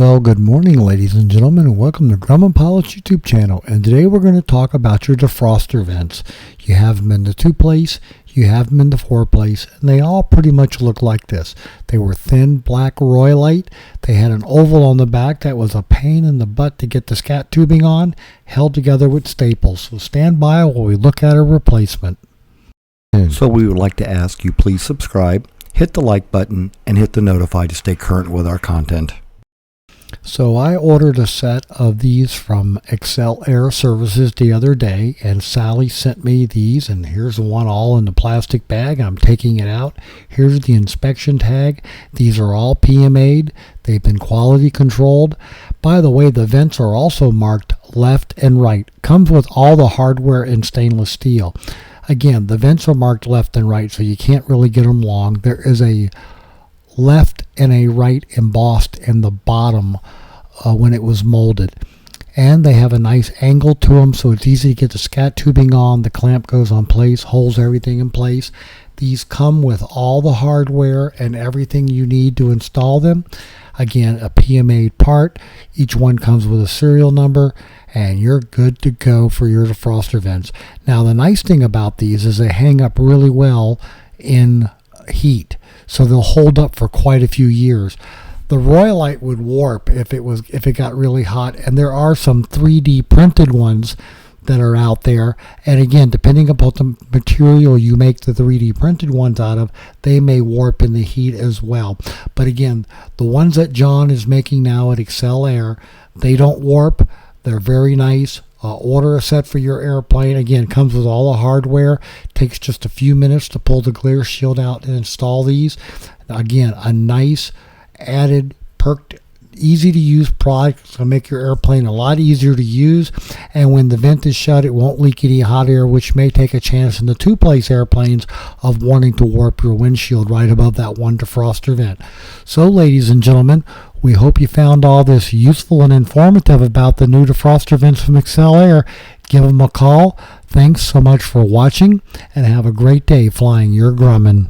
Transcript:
Well, good morning, ladies and gentlemen, and welcome to Grumman-American's YouTube channel. And today we're going to talk about your defroster vents. You have them in the 2-place, you have them in the 4-place, and they all pretty much look like this. They were thin black royalite. They had an oval on the back that was a pain in the butt to get the scat tubing on, held together with staples. So stand by while we look at a replacement. So we would like to ask you please subscribe, hit the like button, and hit the notify to stay current with our content. So I ordered a set of these from Excel Air Services the other day, and Sally sent me these, and here's one all in the plastic bag. I'm taking it out. Here's the inspection tag. These are all PMA'ed. They've been quality controlled. By the way, the vents are also marked left and right. Comes with all the hardware in stainless steel. Again, the vents are marked left and right, so you can't really get them long. There is a left and a right embossed in the bottom when it was molded, and they have a nice angle to them, so it's easy to get the scat tubing on. The clamp goes on place, holds everything in place. These come with all the hardware and everything you need to install them. Again, a PMA'ed part. Each one comes with a serial number, and you're good to go for your defroster vents. Now, the nice thing about these is they hang up really well in heat, so they'll hold up for quite a few years. The royalite would warp if it got really hot, and there are some 3D printed ones that are out there, and again, depending upon the material you make the 3D printed ones out of, they may warp in the heat as well. But again, the ones that John is making now at Excel Air, they don't warp. They're very nice. Order a set for your airplane. Again, comes with all the hardware. Takes just a few minutes to pull the glare shield out and install these. Again, a nice added perked, easy to use product. It's going to make your airplane a lot easier to use, and when the vent is shut, it won't leak any hot air, which may take a chance in the 2-place airplanes of wanting to warp your windshield right above that one defroster vent. So, ladies and gentlemen, we hope you found all this useful and informative about the new defroster vents from Excel Air. Give them a call. Thanks so much for watching, and have a great day flying your Grumman.